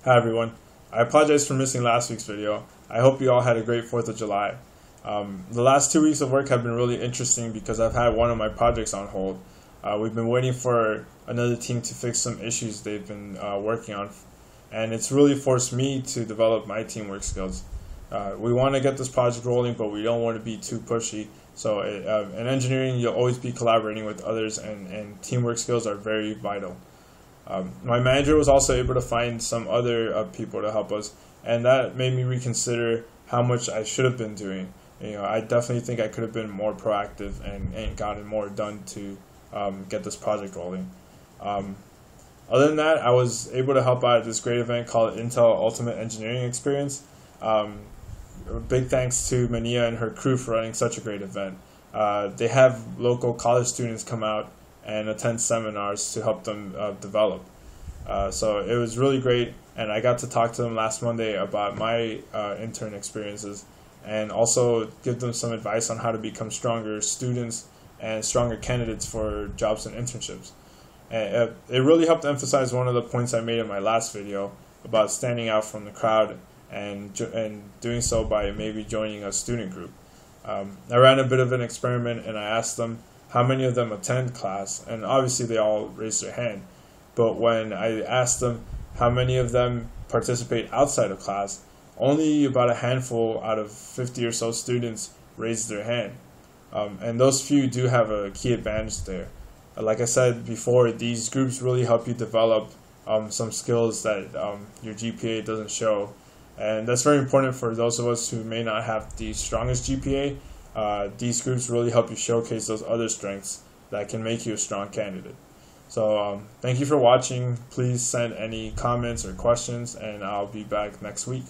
Hi everyone. I apologize for missing last week's video. I hope you all had a great 4th of July. The last 2 weeks of work have been really interesting because I've had one of my projects on hold. We've been waiting for another team to fix some issues they've been working on, and it's really forced me to develop my teamwork skills. We want to get this project rolling, but we don't want to be too pushy. So in engineering, you'll always be collaborating with others, and teamwork skills are very vital. My manager was also able to find some other people to help us, and that made me reconsider how much I should have been doing. I definitely think I could have been more proactive and gotten more done to get this project rolling. Other than that, I was able to help out at this great event called Intel Ultimate Engineering Experience. Big thanks to Mania and her crew for running such a great event. They have local college students come out and attend seminars to help them develop. So it was really great, and I got to talk to them last Monday about my intern experiences and also give them some advice on how to become stronger students and stronger candidates for jobs and internships. And it really helped emphasize one of the points I made in my last video about standing out from the crowd and doing so by maybe joining a student group. I ran a bit of an experiment, and I asked them how many of them attend class, and obviously they all raised their hand. But when I asked them how many of them participate outside of class, only about a handful out of 50 or so students raised their hand. And those few do have a key advantage there. Like I said before, these groups really help you develop some skills that your GPA doesn't show. And that's very important for those of us who may not have the strongest GPA. These groups really help you showcase those other strengths that can make you a strong candidate. So thank you for watching. Please send any comments or questions, and I'll be back next week.